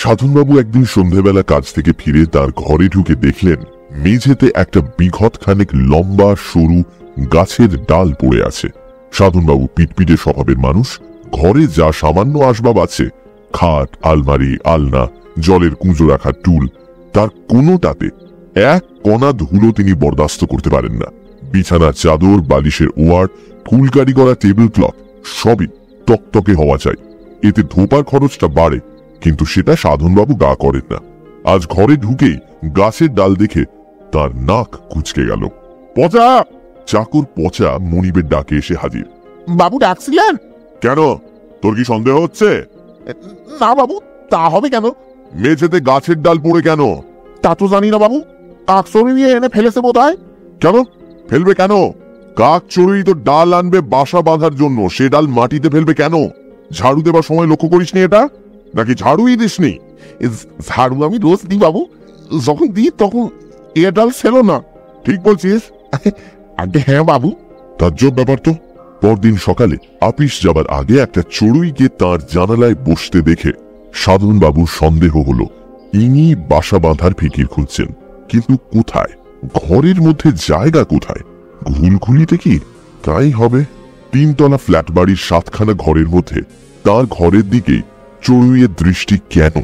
সাধনবাবু একদিন সন্ধ্যেবেলা কাজ থেকে ফিরে তার ঘরে ঢুকে দেখলেন মেঝেতে একটা বিঘত খানেক লম্বা সরু গাছের ডাল পড়ে আছে। সাধনবাবু পিটপিটে স্বভাবের মানুষ, ঘরে যা সামান্য আসবাব আছে, খাট, আলমারি, আলনা, জলের কুঁজো রাখার টুল, তার কোনোটাতে এক কণা ধুলো তিনি বরদাস্ত করতে পারেন না। বিছানার চাদর, বালিশের ওয়ার, ফুলকারি করা টেবিল ক্লথ সবই টকটকে হওয়া চাই। এতে ধোপার খরচটা বাড়ে, কিন্তু সেটা সাধনবাবু গা করেন না। আজ ঘরে ঢুকেই গাছের ডাল দেখে তার নাক কুঁচকে গেল। পচা! চাকর পচা মনিবের ডাকে এসে হাজির। বাবু ডাকছিলেন? কেন, তোর কি সন্দেহ হচ্ছে? না বাবু, তা হবে কেন? মেঝেতে গাছের ডাল পড়ে কেন? তা তো জানি না বাবু, কাক চড়িয়ে এনে ফেলেছে বোধহয়। কেন ফেলবে কেন? কাক চড়ুই তো ডাল আনবে বাসা বাঁধার জন্য, সে ডাল মাটিতে ফেলবে কেন? ঝাড়ু দেবার সময় লক্ষ্য করিসনি এটা? নাকি ঝাড়ুই দিসনি? ঝাড়ু আমি রোজ দিই বাবু, যখন দিই তখন এ ডাল ছিল না। ঠিক বলছিস? আগে হ্যাঁ বাবু। তাজ্জব ব্যাপার তো। পরদিন সকালে আপিস যাবার আগে একটা চড়ুইকে তার জানালায় বসতে দেখে সাধনবাবুর সন্দেহ হলো ইনি বাসা বাঁধার ফিকির খুঁজছেন। কিন্তু কোথায়? ঘরের মধ্যে জায়গা কোথায়? ঘুলঘুলিতে কি? তাই হবে। 3 তলা ফ্ল্যাট বাড়ির 7খানা ঘরের মধ্যে তার ঘরের দিকেই চড়ুইয়ের দৃষ্টি কেন?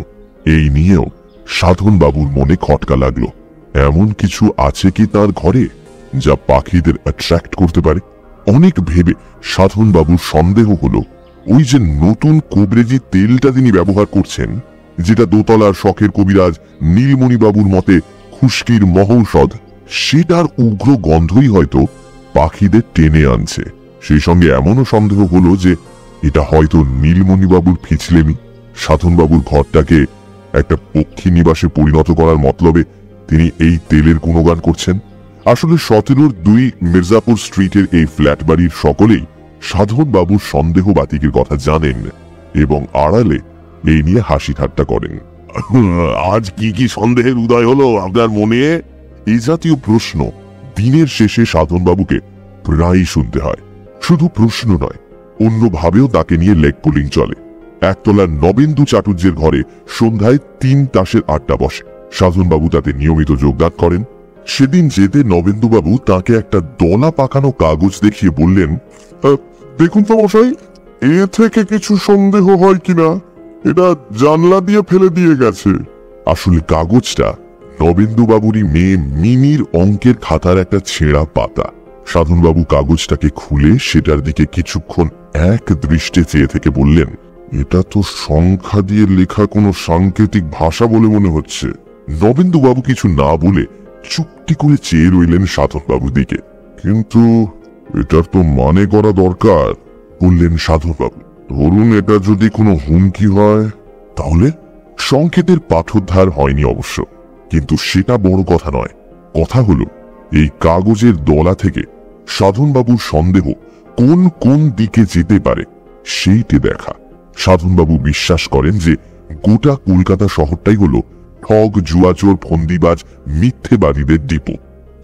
এই নিয়েও সাধনবাবুর মনে খটকা লাগলো। এমন কিছু আছে কি তার ঘরে যা পাখিদের অ্যাট্রাক্ট করতে পারে? অনেক ভেবে সাধনবাবুর সন্দেহ হলো ওই যে নতুন কোবরেজি তেলটা তিনি ব্যবহার করছেন, যেটা দোতলার শখের কবিরাজ নীলমণিবাবুর মতে খুশকির মহৌষধ, সেটার উগ্র গন্ধই হয়তো পাখিদের টেনে আনছে। সেই সঙ্গে এমনও সন্দেহ হলো যে এটা হয়তো নীলমণিবাবুর ফিচলেমি। সাধনবাবুর ঘরটাকে একটা পক্ষী নিবাসে পরিণত করার মতলবে তিনি এই তেলের গুণগান করছেন। আসলে 17-2 মির্জাপুর স্ট্রিটের এই ফ্ল্যাট বাড়ির সকলেই সাধনবাবুর সন্দেহ বাতিকের কথা জানেন এবং আড়ালে এই নিয়ে হাসি ঠাট্টা করেন। আজ কি কি সন্দেহের উদয় হলো আপনার মনে? এই জাতীয় প্রশ্ন দিনের শেষে সাধনবাবুকে প্রায়ই শুনতে হয়। শুধু প্রশ্ন নয়, অন্যভাবেও তাকে নিয়ে লেগ পুলিং চলে। একতলার নবেন্দু চাটুর্যের ঘরে সন্ধ্যায় 3 তাসের আড্ডা বসে। সাধনবাবু তাতে নিয়মিত যোগদান করেন। সেদিন যেতে নবেন্দুবাবু তাকে একটা দলা পাকানো কাগজ দেখিয়ে বললেন, দেখুন তো মশাই, এ থেকে কিছু সন্দেহ হয় কিনা, এটা জানলা দিয়ে ফেলে দিয়ে গেছে। আসলে কাগজটা নবেন্দুবাবুরই মেয়ে মিনির অঙ্কের খাতার একটা ছেঁড়া পাতা। সাধনবাবু কাগজটাকে খুলে সেটার দিকে কিছুক্ষণ এক দৃষ্টে চেয়ে থেকে বললেন, এটা তো সংখ্যা দিয়ে লেখা কোনো সাংকেতিক ভাষা বলে মনে হচ্ছে। নবেন্দুবাবু কিছু না বলে চুপটি করে চেয়ে রইলেন সাধনবাবুর দিকে। কিন্তু এটার তো মানে করা দরকার, বললেন সাধনবাবু। ধরুন এটা যদি কোনো হুমকি হয়, তাহলে? সংকেতের পাঠোদ্ধার হয়নি অবশ্য, কিন্তু সেটা বড় কথা নয়। কথা হলো এই কাগজের দলা থেকে সাধনবাবুর সন্দেহ কোন কোন দিকে যেতে পারে সেইটি দেখা। সাধনবাবু বিশ্বাস করেন যে গোটা কলকাতা শহরটাই হলো ঠগ, জুয়াচোর, ফন্দিবাজ, মিথ্যেবাদীদের ডিপো।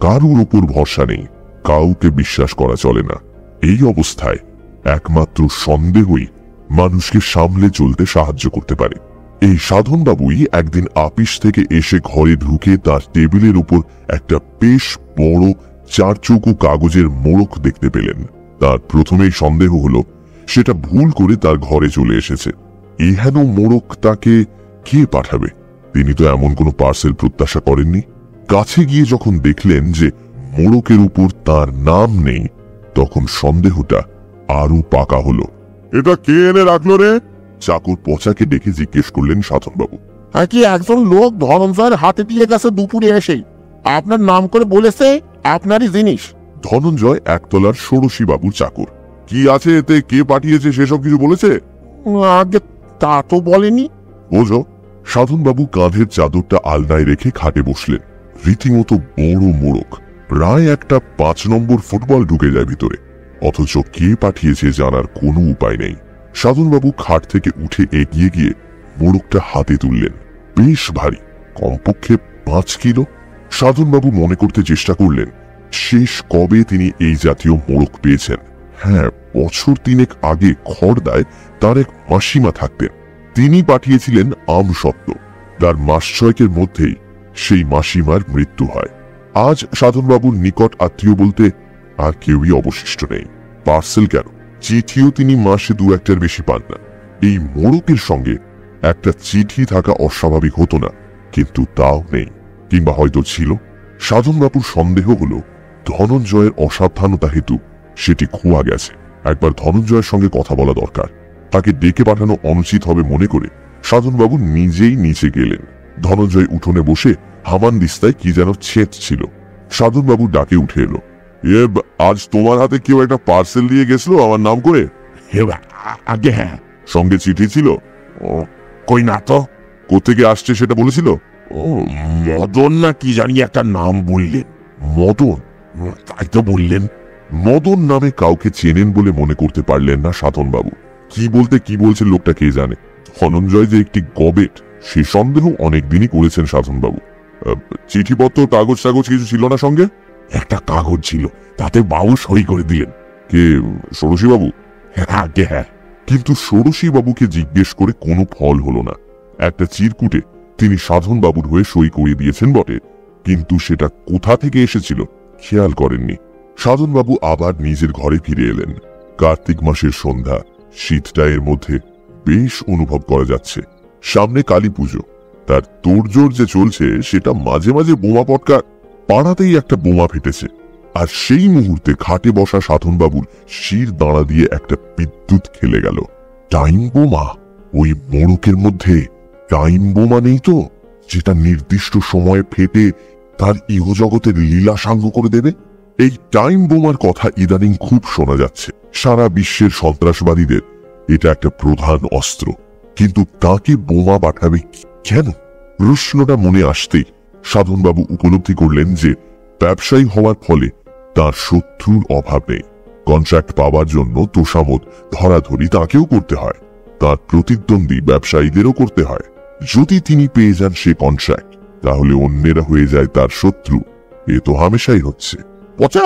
কারুর উপর ভরসা নেই, কাউকে বিশ্বাস করা চলে না। এই অবস্থায় একমাত্র সন্দেহই মানুষকে সামলে চলতে সাহায্য করতে পারে। এই সাধনবাবুই একদিন আপিস থেকে এসে ঘরে ঢুকে তার টেবিলের উপর একটা বেশ বড় 4 চৌকো কাগজের মোড়ক দেখতে পেলেন। তার প্রথমেই সন্দেহ হলো সেটা ভুল করে তার ঘরে চলে এসেছে। এহেন মোড়ক তাকে কে পাঠাবে? তিনি তো এমন কোনো পার্সেল প্রত্যাশা করেননি। কাছে গিয়ে যখন দেখলেন যে মোড়কের উপর তার নাম নেই, তখন সন্দেহটা আরো পাকা হলো। এটা কে এনে রাখলো রে? চাকর পচাকে ডেকে জিজ্ঞেস করলেন সাধনবাবু। কি একজন লোক ধনঞ্জয়ের হাতে দিয়ে গেছে দুপুরে এসেই, আপনার নাম করে বলেছে আপনারই জিনিস। ধনঞ্জয় একতলার ষোড়শী বাবুর চাকর। কি আছে এতে, কে পাঠিয়েছে সেসব কিছু বলেছে? আগে তা তো বলেনি। বোঝো। সাধনবাবু কাঁধের চাদরটা আলনায় রেখে খাটে বসলেন। রীতিমতো বড় মোড়ক, প্রায় একটা 5 নম্বর ফুটবল ঢুকে যায় ভিতরে। অথচ কে পাঠিয়েছে জানার কোনো উপায় নেই। সাধনবাবু খাট থেকে উঠে এগিয়ে গিয়ে মোড়কটা হাতে তুললেন। বেশ ভারী, কমপক্ষে 5 কিলো। সাধনবাবু মনে করতে চেষ্টা করলেন শেষ কবে তিনি এই জাতীয় মোড়ক পেয়েছেন। হ্যাঁ, বছর 3 আগে খড়দায় তার এক মাসিমা থাকতেন। তিনি পাঠিয়েছিলেন আমসত্ত্ব। তার মাস 6 মধ্যেই সেই মাসিমার মৃত্যু হয়। আজ সাধনবাবুর নিকট আত্মীয় বলতে আর কেউই অবশিষ্ট নেই। পার্সেল কেন, চিঠিও তিনি মাসে 2-1টার বেশি পান না। এই মোড়কের সঙ্গে একটা চিঠি থাকা অস্বাভাবিক হতো না, কিন্তু তাও নেই, কিংবা হয়তো ছিল। সাধনবাবুর সন্দেহ হলো ধনঞ্জয়ের অসাবধানতা হেতু সেটি খোয়া গেছে। একবার ধনঞ্জয়ের সঙ্গে কথা বলা দরকার। তাকে ডেকে পাঠানো অনুচিত হবে মনে করে সাধনবাবু নিজেই নিচে গেলেন। ধনঞ্জয় উঠোনে বসে হামানদিস্তায় কি যেন ছেঁচছিল। সাধনবাবু ডাকে উঠে এলো, আজ তোমার হাতে কেউ একটা পার্সেল দিয়ে গেছিল আমার নাম করে? আগে হ্যাঁ। সঙ্গে চিঠি ছিল? কই না তো। কোত্থেকে আসছে সেটা বলেছিল? ও মদন না কি জানি একটা নাম বললেন। মদন? তাই তো বললেন। মদন নামে কাউকে চেনেন বলে মনে করতে পারলেন না সাধনবাবু। কি বলতে কি বলছে লোকটা কে জানে। ধনঞ্জয় যে একটি গবেট সে সন্দেহ অনেকদিনই করেছেন সাধনবাবু। চিঠিপত্র কাগজ কিছু ছিল না সঙ্গে? একটা কাগজ ছিল, তাতে বাবু সই করে দিলেন। কে, ষোড়শী বাবু? আগে হ্যাঁ। কিন্তু ষোড়শী বাবুকে জিজ্ঞেস করে কোনো ফল হলো না। একটা চিরকুটে তিনি সাধনবাবুর হয়ে সই করিয়ে দিয়েছেন বটে, কিন্তু সেটা কোথা থেকে এসেছিল খেয়াল করেননি। সাধনবাবু আবার নিজের ঘরে ফিরে এলেন। কার্তিক মাসের সন্ধ্যা, শীতটা এর মধ্যে বেশ অনুভব করা যাচ্ছে। সামনে কালী পুজো, তার তোড়জোড় যে চলছে সেটা মাঝে মাঝে বোমা পটকা। পাড়াতেই একটা বোমা ফেটেছে, আর সেই মুহূর্তে খাটে বসা সাধনবাবুর শির দাঁড়া দিয়ে একটা বিদ্যুৎ খেলে গেল। টাইম বোমা? ওই মোড়কের মধ্যে টাইম বোমা নেই তো, যেটা নির্দিষ্ট সময়ে ফেটে তার ইহজগতের লীলা সাঙ্গ করে দেবে? এই টাইম বোমার কথা ইদানিং খুব শোনা যাচ্ছে। সারা বিশ্বের সন্ত্রাসবাদীদের এটা একটা প্রধান অস্ত্র, কিন্তু তাকে বোমা পাঠাবে কেন? প্রশ্নটা মনে আসতেই সাধনবাবু উপলব্ধি করলেন যে ব্যবসায়ী হওয়ার ফলে তার শত্রুর অভাব নেই। কন্ট্রাক্ট পাওয়ার জন্য তোষামোদ ধরাধরি তাকেও করতে হয়, তার প্রতিদ্বন্দ্বী ব্যবসায়ীদেরও করতে হয়। যদি তিনি পেয়ে যান সে কন্ট্রাক্ট, তাহলে অন্যেরা হয়ে যায় তার শত্রু। এ তো হামেশাই হচ্ছে। পচা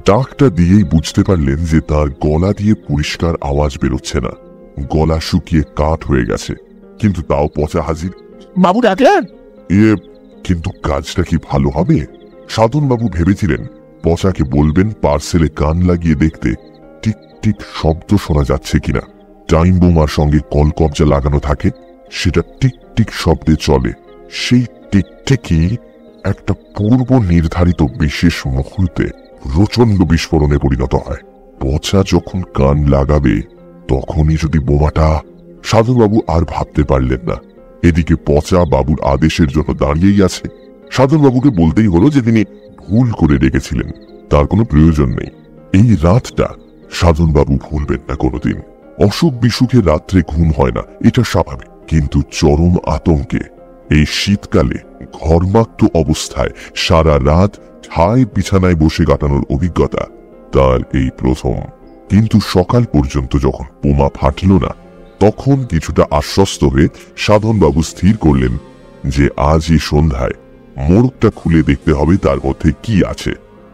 ডাকটা দিয়েই বুঝতে পারলেন যে তার গলা দিয়ে পরিষ্কার আওয়াজ বেরোচ্ছে না, গলা শুকিয়ে কাঠ হয়ে গেছে। কিন্তু তাও পচা হাজির। বাবু ডাকলেন? কিন্তু কাজটা কি ভালো হবে? সাধনবাবু ভেবেছিলেন পচাকে বলবেন পার্সেলে কান লাগিয়ে দেখতে টিক টিক শব্দ শোনা যাচ্ছে কিনা। টাইম বোমার সঙ্গে কলকবজা লাগানো থাকে, সেটা টিক টিক শব্দে চলে। সেই টিকটিকি একটা পূর্ব নির্ধারিত বিশেষ মুহূর্তে প্রচন্ড বিস্ফোরণে পরিণত হয়। পচা যখন কান লাগাবে তখনই যদি বোমাটা। সাধনবাবু আর ভাবতে পারলেন না। এদিকে পচা বাবুর আদেশের জন্য দাঁড়িয়েই আছে। সাধনবাবুকে বলতেই হলো যে তিনি ভুল করে ডেকেছিলেন, তার কোনো প্রয়োজন নেই। এই রাতটা সাধনবাবু ভুলবেন না কোনোদিন। অসুখ বিসুখে রাত্রে ঘুম হয় না, এটা স্বাভাবিক, কিন্তু চরম আতঙ্কে এই শীতকালে ঘর্মাক্ত অবস্থায় সারা রাত ঠায় বিছানায় বসে কাটানোর অভিজ্ঞতা তার এই প্রথম। কিন্তু সকাল পর্যন্ত যখন বোমা ফাটল না, তখন কিছুটা আশ্বস্ত হয়ে সাধনবাবু স্থির করলেন যে আজ এই সন্ধ্যায় মোড়কটা খুলে দেখতে হবে তার মধ্যে কি আছে।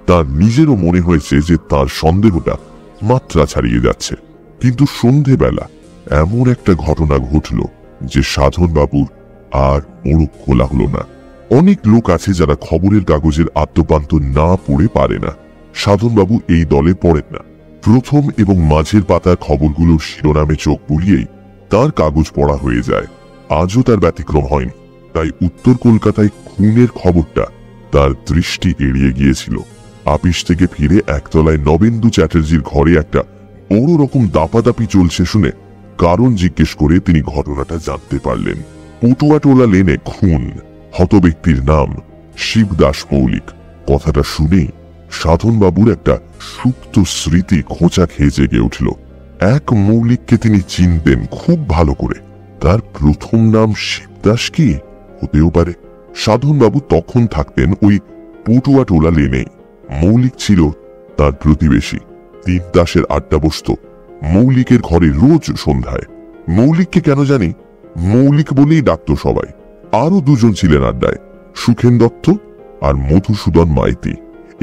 তার নিজেরও মনে হয়েছে যে তার সন্দেহটা মাত্রা ছাড়িয়ে যাচ্ছে। কিন্তু সন্ধেবেলা এমন একটা ঘটনা ঘটল যে সাধনবাবুর আর মোড়ক খোলা হলো না। অনেক লোক আছে যারা খবরের কাগজের আদ্যপান্ত না পড়ে পারে না। সাধনবাবু এই দলে পড়েন না। প্রথম এবং মাঝের পাতার খবরগুলোর শিরোনামে চোখ বুলিয়েই তার কাগজ পড়া হয়ে যায়। আজও তার ব্যতিক্রম হয়নি। তাই উত্তর কলকাতায় খুনের খবরটা তার দৃষ্টি এড়িয়ে গিয়েছিল। আপিস থেকে ফিরে একতলায় নবেন্দু চ্যাটার্জির ঘরে একটা বড় রকম দাপাদাপি চলছে শুনে কারণ জিজ্ঞেস করে তিনি ঘটনাটা জানতে পারলেন। পটুয়াটোলা লেনে খুন, হত ব্যক্তির নাম শিবদাস মৌলিক। কথাটা শুনে সাধনবাবুর একটা সুপ্ত স্মৃতি খোঁচা খেয়ে জেগে উঠল। এক মৌলিককে তিনি চিনতেন খুব ভালো করে। তার প্রথম নাম শিবদাস কি হতেও পারে? সাধনবাবু তখন থাকতেন ওই পটুয়াটোলা লেনে। মৌলিক ছিল তার প্রতিবেশী। 3 দাসের আড্ডা বসত মৌলিকের ঘরে রোজ সন্ধ্যায়। মৌলিককে কেন জানি মৌলিক বলেই ডাকতো সবাই। আরো 2 জন ছিলেন আড্ডায়, সুখেন দত্ত আর মধুসূদন মাইতি।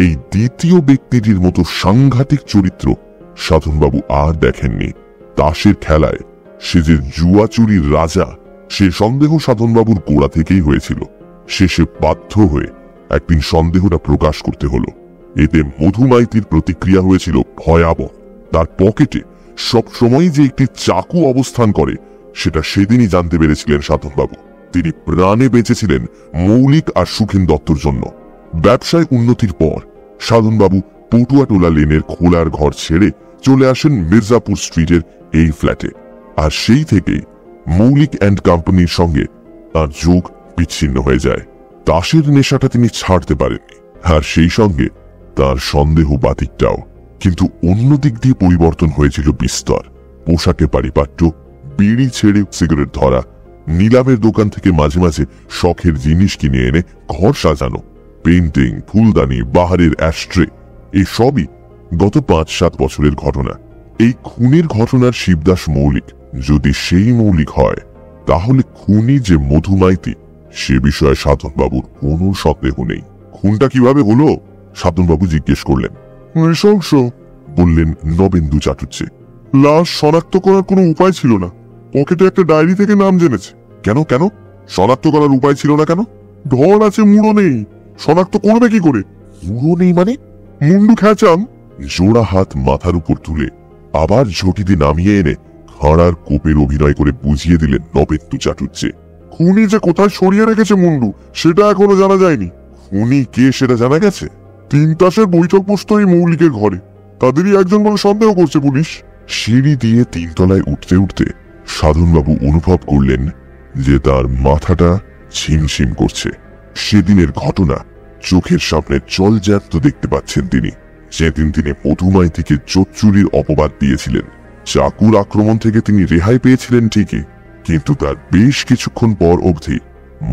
এই দ্বিতীয় ব্যক্তিটির মতো সাংঘাতিক চরিত্র সাধনবাবু আর দেখেননি। তাসের খেলায় সে যে জুয়া চুরির রাজা সে সন্দেহ সাধনবাবুর গোড়া থেকেই হয়েছিল। শেষে বাধ্য হয়ে একদিন সন্দেহটা প্রকাশ করতে হলো। এতে মধু মাইতির প্রতিক্রিয়া হয়েছিল ভয়াবহ। তার পকেটে সবসময় যে একটি চাকু অবস্থান করে সেটা সেদিনই জানতে পেরেছিলেন সাধনবাবু। তিনি প্রাণে বেঁচেছিলেন মৌলিক আর সুখেন দত্তর জন্য। ব্যবসায় উন্নতির পর সাধনবাবু পটুয়াটোলা লেনের খোলার ঘর ছেড়ে চলে আসেন মির্জাপুর স্ট্রিটের এই ফ্ল্যাটে। আর সেই থেকেই মৌলিক অ্যান্ড কোম্পানির সঙ্গে তার যোগ বিচ্ছিন্ন হয়ে যায়। তাসের নেশাটা তিনি ছাড়তে পারেননি, আর সেই সঙ্গে তার সন্দেহ বাতিকটাও। কিন্তু অন্য দিক দিয়ে পরিবর্তন হয়েছিল বিস্তর। পোশাকে পারিপাট্য, বিড়ি ছেড়ে সিগারেট ধরা, নিলামের দোকান থেকে মাঝে মাঝে শখের জিনিস কিনে এনে ঘর সাজানো, পেইন্টিং, ফুলদানি, বাহারের অ্যাস্ট্রে, এই সবই গত ৫-৭ বছরের ঘটনা। এই খুনের ঘটনার শিবদাস মৌলিক যদি সেই মৌলিক হয়, তাহলে খুনি যে মধু মাইতি সে বিষয়ে সাধনবাবুর কোনো সন্দেহ নেই। খুনটা কিভাবে হলো সাধনবাবু জিজ্ঞেস করলেন। নৃশংস, বললেন নবেন্দু চাটুর্যে। লাশ শনাক্ত করার কোনো উপায় ছিল না। পকেটে একটা ডায়েরি থেকে নাম জেনেছে। কেন কেন শনাক্ত করার উপায় ছিল না কেন? ধর আছে, মুড়ো নেই, শনাক্ত করবে কি করে? মুড়ো নেই মানে? মুন্ডু খেচাম। জোড়া হাত মাথার উপর তুলে আবার ঝটিতে নামিয়ে এনে খাঁড়ার কোপের অভিনয় করে বুঝিয়ে দিলেন নবেন্দু চাটুর্যে। খুনি যে কোথায় সরিয়ে রেখেছে মুন্ডু সেটা এখনো জানা যায়নি। খুনি কে সেটা জানা গেছে। 3 তাসের বৈঠক বসত এই মৌলিকের ঘরে। তাদেরই একজন বলে সন্দেহ করছে পুলিশ। সিঁড়ি দিয়ে 3 তলায় উঠতে উঠতে সাধনবাবু অনুভব করলেন যে তার মাথাটা ঝিমঝিম করছে। সেদিনের ঘটনা চোখের সামনে জলজ্যান্ত দেখতে পাচ্ছেন তিনি। যেদিন তিনি মধু মাইতিকে চোর চুরির অপবাদ দিয়েছিলেন, চাকুর আক্রমণ থেকে তিনি রেহাই পেয়েছিলেন ঠিকই, কিন্তু তার বেশ কিছুক্ষণ পর অবধি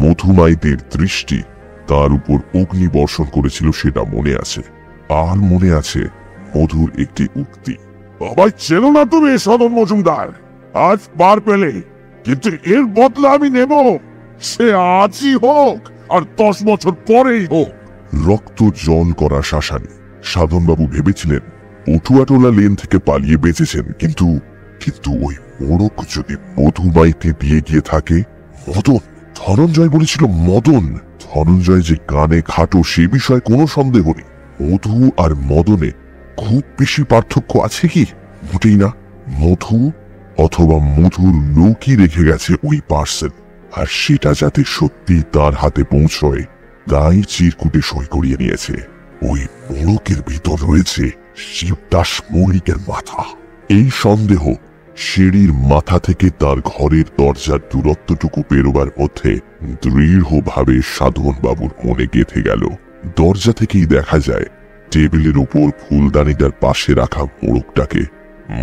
মধু মাইতির দৃষ্টি তার উপর অগ্নি বর্ষণ করেছিল সেটা মনে আছে। আর মনে আছে মধুর একটি উক্তি, বাবাই চেনো না তুমি সদন মজুমদার? আজ পার পেলে, কিন্তু এর বদলা আমি নেব। সে আজই হোক আর 10 বছর পরেই হোক। রক্ত জল করা শাসানি। সাধনবাবু ভেবেছিলেন পটুয়াটোলা লেন থেকে পালিয়ে বেঁচেছেন, কিন্তু ওই মোড়ক যদি মধু মাইতি দিয়ে গিয়ে থাকে। মদন, ধনঞ্জয় বলেছিল মদন। ধনঞ্জয় যে কানে খাটো সে বিষয়ে কোনো সন্দেহ নেই। মধু আর মদনে খুব বেশি পার্থক্য আছে কি? মোটেই না। মধু অথবা মধুর লোকই রেখে গেছে ওই পার্সেল, আর সেটা যাতে সত্যি তার হাতে পৌঁছয় তাই চিরকুটে সই করিয়ে নিয়েছে। ওই মোড়কের ভিতর রয়েছে শিবদাস মৌলিকের মাথা। এই সন্দেহ সিঁড়ির মাথা থেকে তার ঘরের দরজার দূরত্বটুকু পেরোবার মধ্যে দৃঢ়ভাবে সাধনবাবুর মনে গেঁথে গেল। দরজা থেকেই দেখা যায় টেবিলের উপর ফুলদানিটার পাশে রাখা মোড়কটাকে।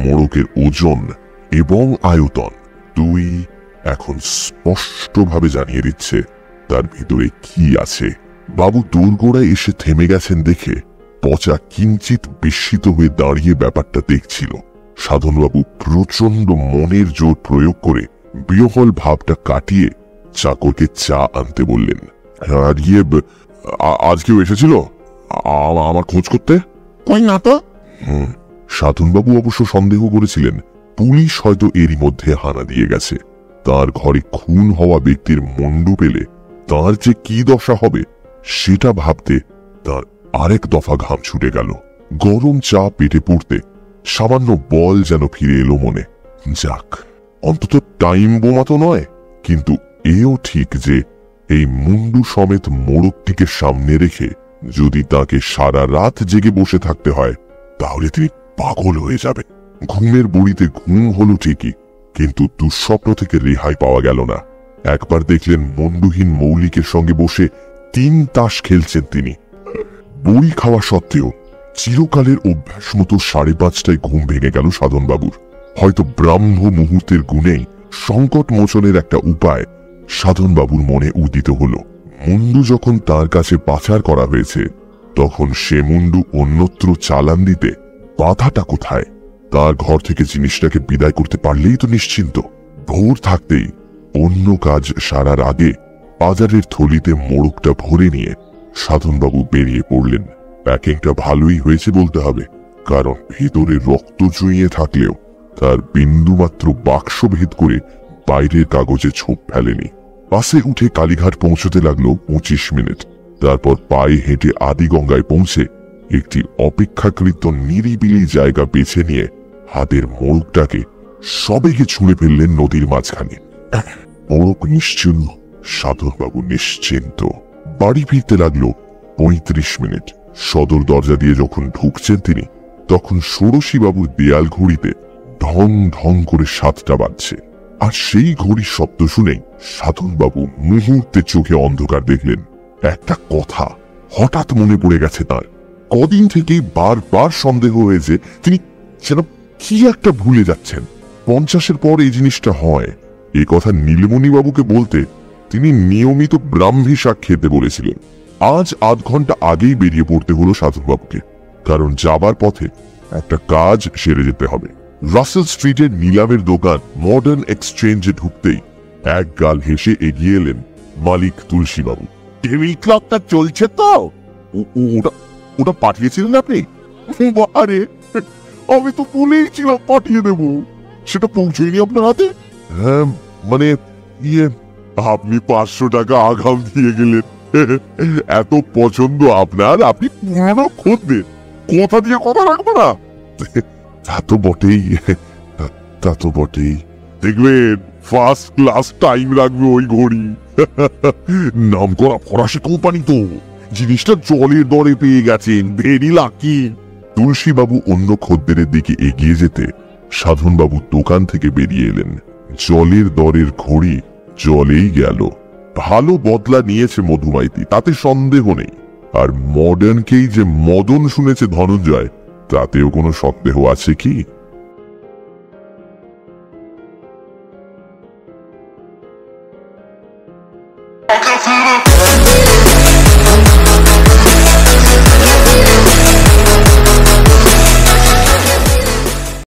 মোড়কের ওজন এবং আয়তন দুই এখন স্পষ্টভাবে জানিয়ে দিচ্ছে তার ভিতরে কি আছে। বাবু দোরগোড়ায় এসে থেমে গেছেন দেখে পচা কিঞ্চিত বিস্মিত হয়ে দাঁড়িয়ে ব্যাপারটা দেখছিল। সাধনবাবু প্রচন্ড মনের জোর প্রয়োগ করে বিহ্বল ভাবটা কাটিয়ে চাকরকে চা আনতে বললেন। আর আজ কেউ এসেছিল আমার খোঁজ করতে? কই না তো। সাধনবাবু অবশ্য সন্দেহ করেছিলেন পুলিশ হয়তো এরই মধ্যে হানা দিয়ে গেছে। তার ঘরে খুন হওয়া ব্যক্তির মুন্ডু পেলে তার যে কি দশা হবে সেটা ভাবতে তার আরেক দফা ঘাম ছুটে গেল। গরম চা পেটে পড়তে সামান্য বল যেন ফিরে এলো মনে। যাক, অন্তত টাইম বোমা তো নয়। কিন্তু এও ঠিক যে এই মুন্ডু সমেত মোড়কটিকে সামনে রেখে যদি তাকে সারা রাত জেগে বসে থাকতে হয় তাহলে তিনি পাগল হয়ে যাবে। ঘুমের বড়িতে ঘুম হলো ঠিকই, কিন্তু দুঃস্বপ্ন থেকে রেহাই পাওয়া গেল না। একবার দেখলেন মুন্ডুহীন মৌলিকের সঙ্গে বসে 3 তাস খেলছেন তিনি। বড়ি খাওয়া সত্ত্বেও চিরকালের অভ্যাস মতো 5:30টায় ঘুম ভেঙে গেল সাধনবাবুর। হয়তো ব্রাহ্ম মুহূর্তের গুণেই সংকট মোচনের একটা উপায় সাধনবাবুর মনে উদিত হলো। মুন্ডু যখন তার কাছে পাচার করা হয়েছে তখন সে মুন্ডু অন্যত্র চালান দিতে বাধাটা কোথায়? তার ঘর থেকে জিনিসটাকে বিদায় করতে পারলেই তো নিশ্চিন্ত। ভোর থাকতেই অন্য কাজ সারার আগে বাজারের থলিতে মোড়কটা ভরে নিয়ে সাধনবাবু বেরিয়ে পড়লেন। প্যাকিংটা ভালোই হয়েছে বলতে হবে, কারণ ভেতরে রক্ত চুইয়ে থাকলেও তার বিন্দুমাত্র বাক্স ভেদ করে বাইরের কাগজে ছোপ ফেলেনি। বাসে উঠে কালীঘাট পৌঁছতে লাগলো 25 মিনিট। তারপর পায়ে হেঁটে আদিগঙ্গায় পৌঁছে একটি অপেক্ষাকৃত নিরিবিলি জায়গা বেছে নিয়ে হাতের মোড়কটাকে সবেগে ছুঁড়ে ফেললেন নদীর মাঝখানে। মোড়ক নিশ্চিন্ত, সাধনবাবু নিশ্চিন্ত। বাড়ি ফিরতে লাগলো 35 মিনিট। সদর দরজা দিয়ে যখন ঢুকছেন তিনি, তখন ষোড়শীবাবুর দেয়াল ঘড়িতে ঢং ঢং করে 7টা বাজছে। আর সেই ঘড়ির শব্দ শুনেই সাধনবাবু মুহূর্তে চোখে অন্ধকার দেখলেন। একটা কথা হঠাৎ মনে পড়ে গেছে তার। কদিন থেকেই বারবার সন্দেহ হয়েছে তিনি যেন কি একটা ভুলে যাচ্ছেন। 50-এর পর এই জিনিসটা হয়। এ কথা নীলমণি বাবুকে বলতে তিনি নিয়মিত ব্রাহ্মী শাক খেতে বলেছিলেন। আজ আধ ঘন্টা আগেই বেরিয়ে পড়তে হলো সাধনবাবুকে, কারণ যাবার পথে একটা কাজ সেরে যেতে হবে। রাসেল স্ট্রিটের নিলামের দোকান মডার্ন এক্সচেঞ্জে ঢুকতেই এক গাল হেসে এগিয়ে এলেন মালিক তুলসীবাবু। টেবিল ক্লকটা চলছে তো? ওটা পাঠিয়েছিলেন আপনি? আরে আমি তো বলেইছিলাম পাঠিয়ে দেবো, সেটা পৌঁছেনি আপনার হাতে? হ্যাঁ, মানে আপনি 500 টাকা আগাম দিয়ে গেলেন। এত পছন্দ আপনার, আপনি পুরনো খদ্দের, কথা দিয়ে কথা রাখবো না? তা তো বটেই, তা তো বটেই। দেখবেন ফার্স্ট ক্লাস টাইম রাখবে ওই ঘড়ি। নাম করা ফরাসি কোম্পানি তো, জিনিসটা জলের দরে পেয়ে গেছেন, ভেরি লাকি। তুলসীবাবু অন্য খদ্দেরের দিকে এগিয়ে যেতে সাধনবাবু দোকান থেকে বেরিয়ে এলেন। জলের দরের ঘড়ি জলেই গেল। ভালো বদলা নিয়েছে মধুমাইতি, তাতে সন্দেহ নেই। আর মডার্নকেই যে মদন শুনেছে ধনঞ্জয়, তাতেও কোনো সন্দেহ আছে কি?